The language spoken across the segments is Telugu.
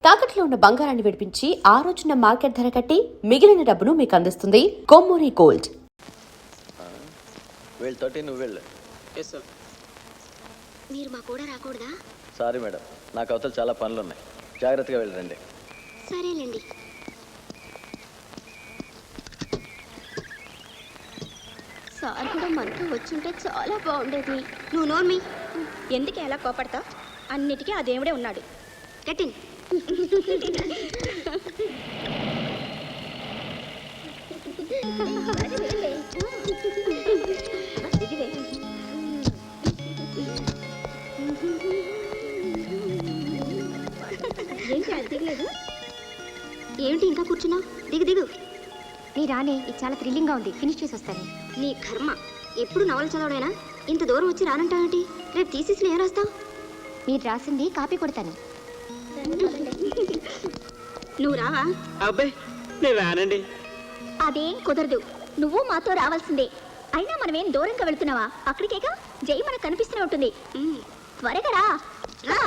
తాకట్లో ఉన్న బంగారాన్ని విడిపించి ఆ రోజున మార్కెట్ ధర కట్టి మిగిలిన డబ్బును మీకు అందిస్తుంది కొమ్మూరి గోల్డ్. మీరు మా కూడా రాకూడదా? సారీ మేడం, నాకు అవతల చాలా పనులు ఉన్నాయి. జాగ్రత్తగా వెళ్ళండి. సరేలేండి. సార్ కూడా మనతో వచ్చుంటే చాలా బాగుండేది. నువ్వు నోర్మి. ఎందుకు ఎలా కోపడతావు? అన్నిటికీ ఆ దేవుడే ఉన్నాడు. కట్టిన్. ఏమిటి ఇంకా కూర్చున్నావు? దిగు దిగు. నీ రానే, ఇది చాలా థ్రిల్లింగ్గా ఉంది. ఫినిష్ చేసి వస్తాను. నీ కర్మ. ఎప్పుడు నవలు చదవడైనా ఇంత దూరం వచ్చి రానంటావేంటి? రేపు థీసిస్లో ఏం రాస్తావు? మీరు రాసింది కాపీ కొడతాను. నువ్వు రావా? అబ్బాయి నేను రానండి. అదేం కుదరదు. నువ్వు మాతో రావాల్సిందే. అయినా మనమేం దూరంగా వెళ్తున్నావా? అక్కడికేగా జై మనకు కనిపిస్తూనే ఉంటుంది. త్వరగా రా. రా.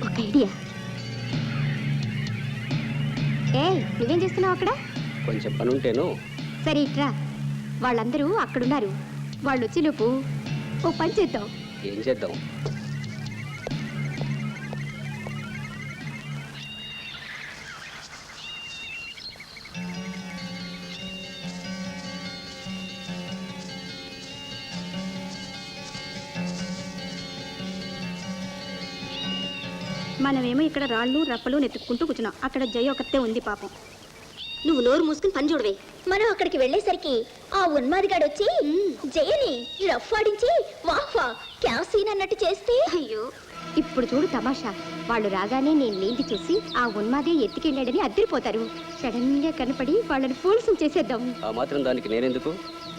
ఒక ఐడియా. నువ్వేం చేస్తున్నావు అక్కడ? కొంచెం పని ఉంటేను. సరే ఇట్రా. వాళ్ళందరూ అక్కడున్నారు. వాళ్ళు వచ్చేలోపు ఓ పని చేద్దాం. ఏం చేద్దాం? మనమేమో ఇక్కడ రాళ్ళు రప్పలు నెత్తుక్కుంటూ కూర్చున్నాం. అక్కడ జై ఒకతే ఉంది పాపం. నువ్వు నోరు మూసుకుని పని చూడవే. మనం అక్కడికి వెళ్ళేసరికి ఆ ఉన్మాదిగాడు వచ్చి జయని రఫ్ ఆడించి వాహ్వా క్యాసీన్ అన్నట్టు చేస్తే, అయ్యో ఇప్పుడు చూడు తమాషా. వాళ్ళు రాగానే నేను లేంది చూసి ఆ ఉన్మాదే ఎత్తుకెళ్ళాడని అద్దరిపోతారు. సడన్ గా కనపడి వాళ్ళని ఫోల్సం చేసేద్దాం. ఆ మాత్రం దానికి నేనెందుకు?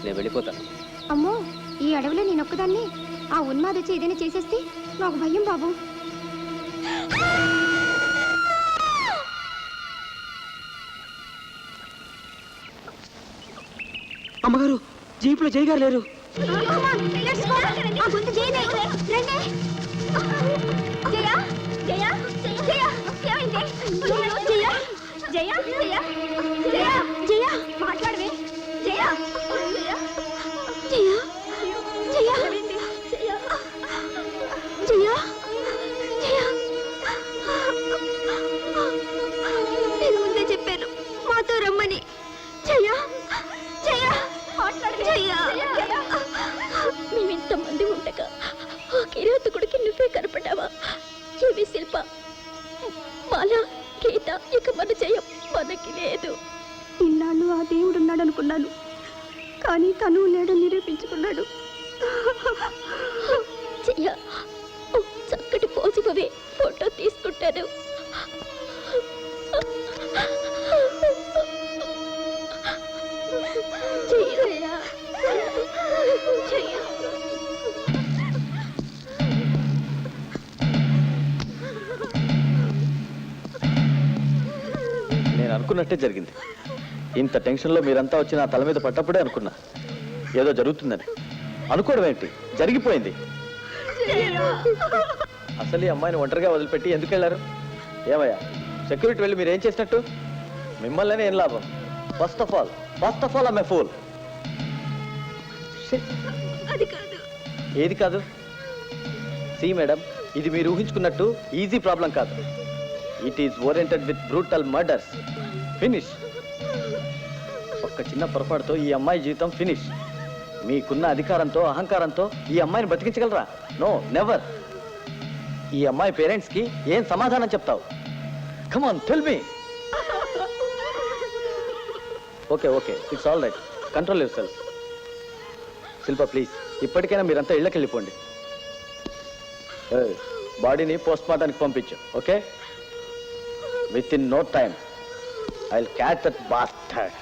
నేను వెళ్ళిపోతాను. అమ్మో, ఈ అడవిలో నేను ఒక్కదాన్ని. ఆ ఉన్మాద వచ్చి ఏదైనా చేసేస్తే నాకు భయం బాబు. అమ్మగారు, జీపులో జై గారు లేరు. మాట్లాడవే జయ. నేను ముందే చెప్పాను మాతో రమ్మని. జయ మేమింతమంది ఉండగా ఆ కిరాతకుడికి నువ్వే కనపడ్డావా? ఏమి శిల్ప, మాల, గీత, ఇక మన జయం మనకి లేదు. ఇన్నాళ్ళు ఆ దేవుడు ఉన్నాడు అనుకున్నాను, కానీ తను లేడని నిరూపించుకున్నాడు. జయ, ఓ చక్కటి పోజివే ఫోటో తీసుకుంటాను. నేను అనుకున్నట్టే జరిగింది. ఇంత టెన్షన్లో మీరంతా వచ్చి నా తల మీద పడ్డప్పుడే అనుకున్నా ఏదో జరుగుతుందని. అనుకోవడం ఏంటి, జరిగిపోయింది. అసలు ఈ అమ్మాయిని ఒంటరిగా వదిలిపెట్టి ఎందుకు వెళ్ళారు? ఏమయ్యా, సెక్యూరిటీ వెళ్ళి మీరు ఏం చేసినట్టు? మిమ్మల్ని ఏం లాభం? First of all I'm a pool. ఏది కాదు? సి మేడం, ఇది మీరు ఊహించుకున్నట్టు ఈజీ ప్రాబ్లం కాదు. It is oriented with brutal murders. Finish. ఒక్క చిన్న పొరపాటుతో ఈ అమ్మాయి జీవితం ఫినిష్. మీకున్న అధికారంతో, అహంకారంతో ఈ అమ్మాయిని బతికించగలరా? No, never. ఈ అమ్మాయి పేరెంట్స్కి ఏం సమాధానం చెప్తావు? Come on, tell me. Okay, it's all right. Control yourself. Shilpa please, ఇప్పటికైనా మీరంతా ఇళ్ళకి వెళ్ళిపోండి. బాడీని పోస్ట్ మార్టానికి పంపించు. Okay, within no time I will catch that bastard.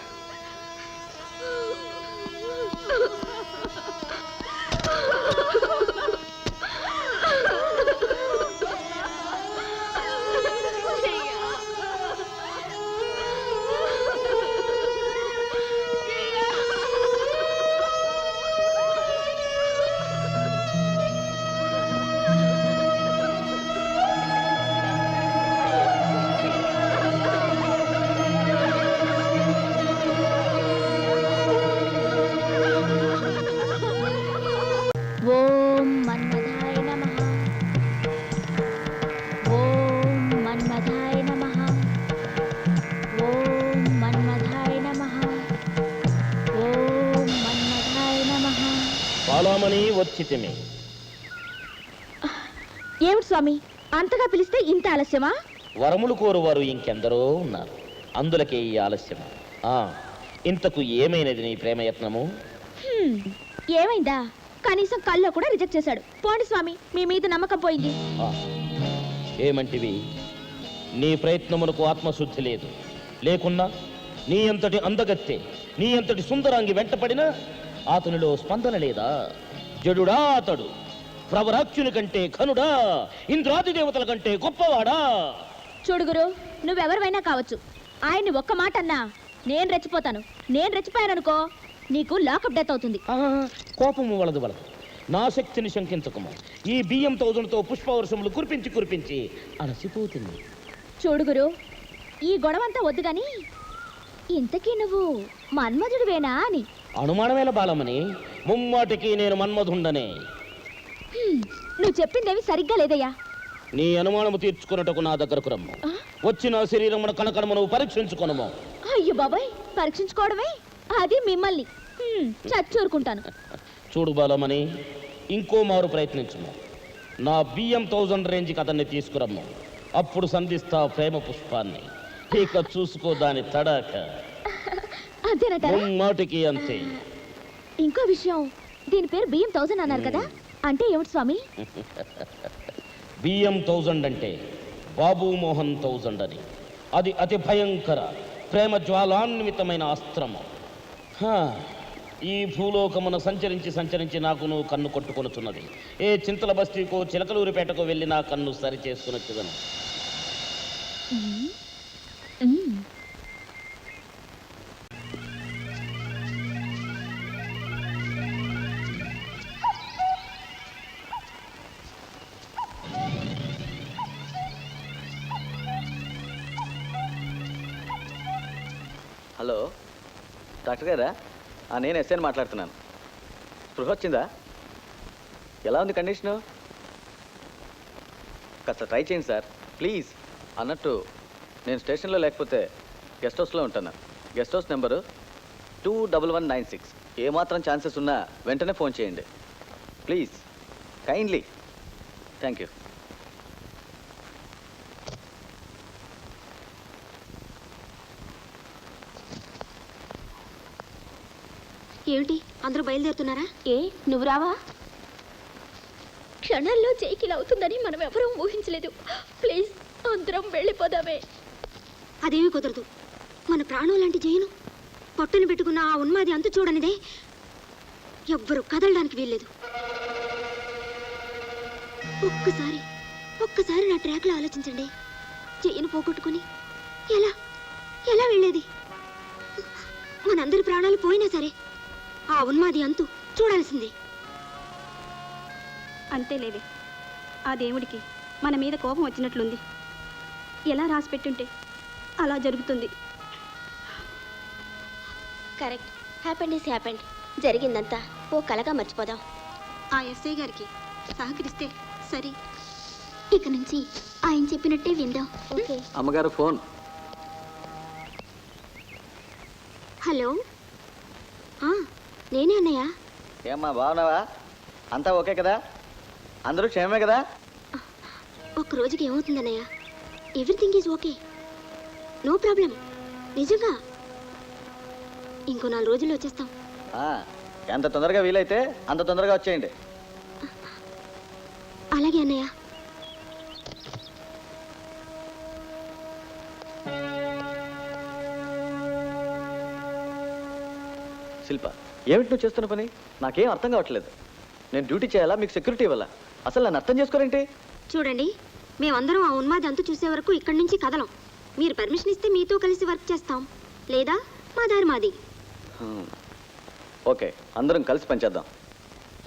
రమ్మని వచ్చితిమి. ఏమిటి స్వామి అంతగా పిలిస్తే ఇంత ఆలస్యమా? వరములు కోరువారు ఇంకెందరో ఉన్నారు, అందులకే ఈ ఆలస్యం. ఇంతకు ఏమైనది నీ ప్రేమయత్నము? ఏమైందా? కనీసం కల్లో కూడా రిజెక్ట్ చేశాడు. పోండి స్వామి, మీ మీద నమ్మకం పోయింది. ఏమంటివి? నీ ప్రయత్నమునకు ఆత్మశుద్ధి లేదు. లేకున్నా నీ అంతటి అందగత్తె, నీ అంతటి సుందరాంగి వెంటపడినా అతనిలో స్పందన లేదా? జడుడా అతడు? ప్రవరాక్షుని కంటే ఘనుడా? ఇంద్రాది దేవతల కంటే గొప్పవాడా? చూడుగురు, నువ్వెవరివైనా కావచ్చు, ఆయన్ని ఒక్క మాట అన్నా నేను రెచ్చిపోతాను. నేను రెచ్చిపోయాననుకో నీకు లాకప్ డెత్ అవుతుంది. కోపము వలదు వలదు, నా శక్తిని శంకించకము. ఈ బియ్యం తౌజులతో పుష్పవర్షములు కురిపించి కురిపించి అలసిపోతుంది. చూడుగురు, ఈ గొడవంతా వద్దు గాని ఇంతకీ నువ్వు మన్మధుడివేనా అని. అనుమానమేల బాలమని, ముమ్మాటికి నేను మన్మధుండనే. నువ్వు చెప్పిందేమి సరిగ్గా లేదయ్యా. నీ అనుమానము తీర్చుకున్నటకు నా దగ్గరకు రమ్ము. వచ్చిన శరీరమున కనకనమును పరీక్షించుకొనుము. అయ్యో బాబాయ్, పరీక్షించుకోవడమే అది మిమ్మల్ని చచ్చూరుకుంటాను. చూడు బాలమని, ఇంకో మారు ప్రయత్నించుము. నా బియ్యం 1000 రేంజ్కి అతన్ని తీసుకురమ్ము. అప్పుడు సంధిస్తా ప్రేమ పుష్పాన్ని. ఇక చూసుకో దాని తడాక. అంతేనటారా? మాటికి అంతే. ఇంకో విషయం, దీని పేరు బియ్యం 1000 అన్నారు కదా, అంటే ఏమిటి స్వామి? బియ్యం 1000 అంటే బాబు మోహన్ 1000 అని. అది అతి భయంకర ప్రేమ జ్వాలాన్వితమైన అస్త్రము. ఈ భూలోకమున సంచరించి సంచరించి నాకు నువ్వు కన్ను కొట్టుకొనుచున్నది. ఏ చింతల బస్తీకో చిలకలూరిపేటకు వెళ్ళి నా కన్ను సరి చేసుకుని వచ్చేదను. హలో డాక్టర్ గారా? నేను ఎస్ఐని మాట్లాడుతున్నాను. స్పృహ వచ్చిందా? ఎలా ఉంది కండిషను? కాస్త ట్రై చేయండి సార్ ప్లీజ్. అన్నట్టు నేను స్టేషన్లో లేకపోతే గెస్ట్ హౌస్లో ఉంటాను. Guest house number 21196. ఏమాత్రం ఛాన్సెస్ ఉన్నా వెంటనే ఫోన్ చేయండి ప్లీజ్, కైండ్లీ. Thank you. ఏమిటి అందరూ బయలుదేరుతున్నారా? ఏ నువ్వు రావా? క్షణాల్లో జైకిల్ అవుతుందని మనం ఎవరూ ఊహించలేదు. ప్లీజ్ అందరం వెళ్ళిపోదామే. అదేమీ కుదరదు. మన ప్రాణం లాంటి జైను పట్టును పెట్టుకున్న ఆ ఉన్మాది అంతు చూడనిదే. ఎవ్వరూ కదలడానికి వీల్లేదు. ఒక్కసారి నా ట్రాక్లో ఆలోచించండి. జైను పోగొట్టుకుని ఎలా ఎలా వెళ్ళేది? మనందరి ప్రాణాలు పోయినా సరే ఆ ఉన్మాది అంతు చూడాల్సిందే. అంతేలేవే, ఆ దేవుడికి మన మీద కోపం వచ్చినట్లుంది. ఎలా రాసి పెట్టుంటే అలా జరుగుతుంది. కరెక్ట్. Happened is happened. జరిగిందంతా ఓ కలగా మర్చిపోదాం. ఆ ఎస్ఐ గారికి సహకరిస్తే సరే. ఇక నుంచి ఆయన చెప్పినట్టే విందాం. ఓకే. అమ్మగారు ఫోన్. హలో, నేనే అన్నయ్య. ఏమ్మా బాగున్నావా? అంతా ఓకే కదా? అందరూ క్షేమమే కదా? ఒక్క రోజుకి ఏమవుతుందన్నయ్య? Everything is okay, no problem. నిజంగా ఇంకో 4 రోజుల్లో వచ్చేస్తాం. ఎంత తొందరగా వీలైతే అంత తొందరగా వచ్చేయండి. అలాగే అన్నయ్య. శిల్ప, ఏమిటి నువ్వు చేస్తున్న పని? నాకేం అర్థం కావట్లేదు. నేను డ్యూటీ చేయాలా, మీకు సెక్యూరిటీ ఇవ్వాలా? అసలు నన్ను అర్థం చేసుకోరేంటి? చూడండి, మేమందరం ఆ ఉన్మాది అంతు చూసే వరకు ఇక్కడి నుంచి కదలం. మీరు పర్మిషన్ ఇస్తే మీతో కలిసి వర్క్ చేస్తాం, లేదా మా దారి మాది. ఓకే, అందరం కలిసి పనిచేద్దాం.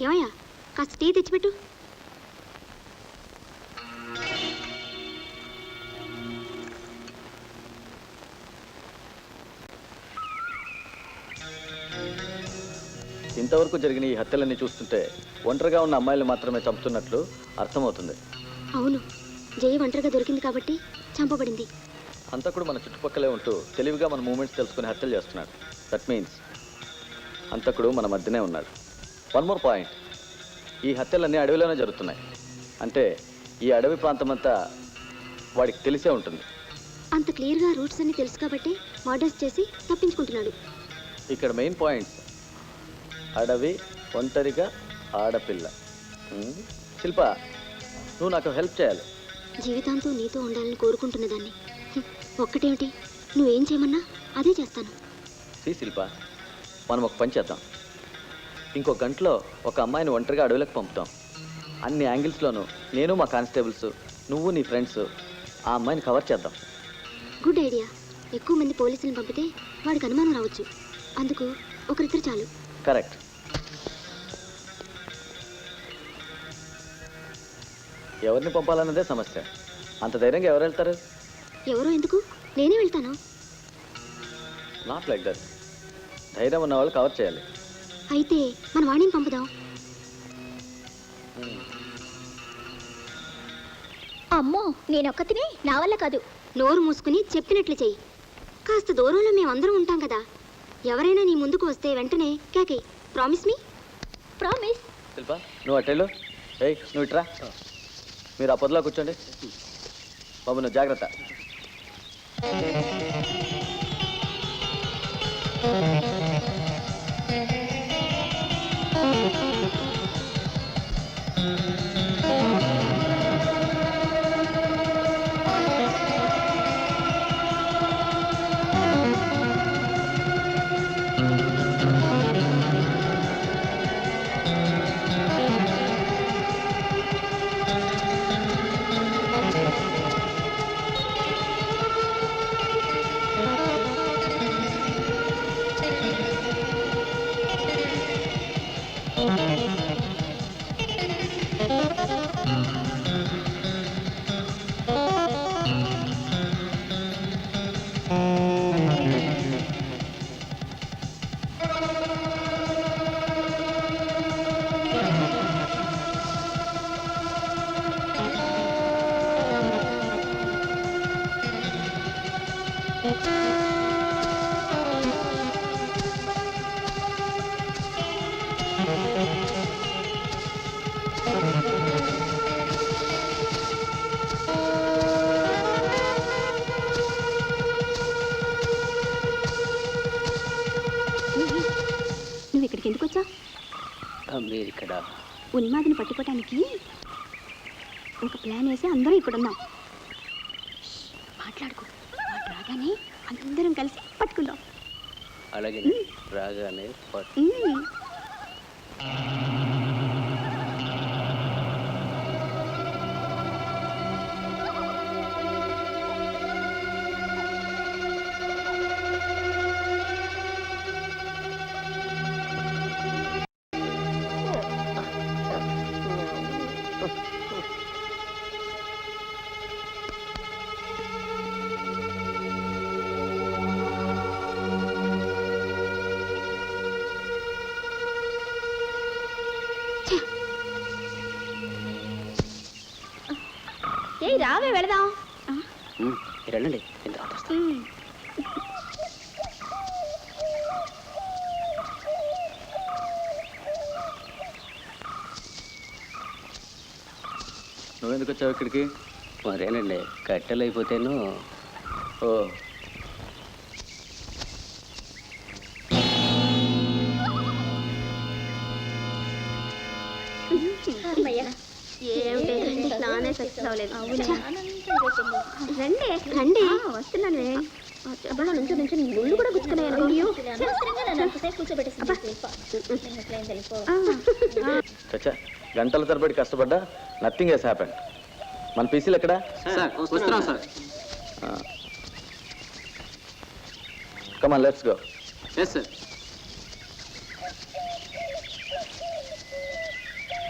ఏమయ్యా, కాస్త టీ తెచ్చిపెట్టు. ఇంతవరకు జరిగిన ఈ హత్యలన్నీ చూస్తుంటే ఒంటరిగా ఉన్న అమ్మాయిలు మాత్రమే చంపుతున్నట్లు అర్థమవుతుంది. అవును, జయ ఒంటరిగా దొరికింది కాబట్టి చంపబడింది. హంతకుడు మన చుట్టుపక్కలే ఉంటూ తెలివిగా మన మూమెంట్స్ తెలుసుకుని హత్యలు చేస్తున్నాడు. దట్ మీన్స్ హంతకుడు మన మధ్యనే ఉన్నాడు. వన్ మోర్ పాయింట్, ఈ హత్యలన్నీ అడవిలోనే జరుగుతున్నాయి. అంటే ఈ అడవి ప్రాంతం అంతా వాడికి తెలిసే ఉంటుంది. అంత క్లియర్గా రూట్స్ అన్ని తెలుసు కాబట్టి మర్డర్స్ చేసి తప్పించుకుంటున్నాడు. ఇక్కడ మెయిన్ పాయింట్స్: అడవి, ఒంటరిగా, ఆడపిల్ల. శిల్ప, నువ్వు నాకు హెల్ప్ చేయాలి. జీవితాంతం నీతో ఉండాలని కోరుకుంటున్న దాన్ని ఒక్కటేమిటి, నువ్వేం చేయమన్నా అదే చేస్తాను. శిల్ప, మనం ఒక పని చేద్దాం. ఇంకో గంటలో ఒక అమ్మాయిని ఒంటరిగా అడవులకు పంపుతాం. అన్ని యాంగిల్స్లోనూ నేను, మా కానిస్టేబుల్స్, నువ్వు, నీ ఫ్రెండ్స్ ఆ అమ్మాయిని కవర్ చేద్దాం. Good idea. ఎక్కువ మంది పోలీసులను పంపితే వాడికి అనుమానం రావచ్చు. అందుకు ఒకరిద్దరు చాలు. కరెక్ట్. ఎవరిని పంపాలన్నదే సమస్య. అంత ధైర్యంగా ఎవరు వెళ్తారు? ఎవరో ఎందుకు, నేనే వెళ్తాను. Not like that. ధైర్యం ఉన్న వాళ్ళు కవర్ చేయాలి. అయితే మన వాణిని పంపుదాం. అమ్మో నేనొక్కతినే, నా వల్ల కాదు. నోరు మూసుకుని చెప్పినట్లు చెయ్యి. కాస్త దూరంలో మేమందరం ఉంటాం కదా. ఎవరైనా నీ ముందుకు వస్తే వెంటనే కేకై. ప్రామిస్ మీ? ప్రామిస్. శిల్ప, నువ్వు అట్టేళ్ళు. ఏయ్, నువ్వు ఇట్రా. మీరు ఆ పొదలో కూర్చోండి. బాబు, నువ్వు జాగ్రత్త. నువ్వు ఇక్కడికి ఎందుకు వచ్చా? మీరు ఇక్కడ ఉన్మాదిని పట్టుకోవటానికి ఒక ప్లాన్ వేసి అందరూ ఇక్కడున్నాం. మాట్లాడుకో. వాడు రాగానే అందరం కలిసి పట్టుకుందాం. అలాగే రాగానే ఏ రావే వెళదాం. మీరు వెళ్ళండి, నేను తర్వాత వస్తాను. నువ్వెందుకు వచ్చావు ఇక్కడికి? మరేనండి, కట్టెలు అయిపోతేను. ఓ, రండి రండి, వస్తున్నాను. నుంచి ముళ్ళు కూడా గుచ్చుకున్నాయి. చచ్చా, గంటల తరబడి కష్టపడ్డా నథింగ్ హెస్ హ్యాపెండ్. మన పీసీలు ఎక్కడా? వస్తున్నాం sir. Come on, let's go. Yes sir.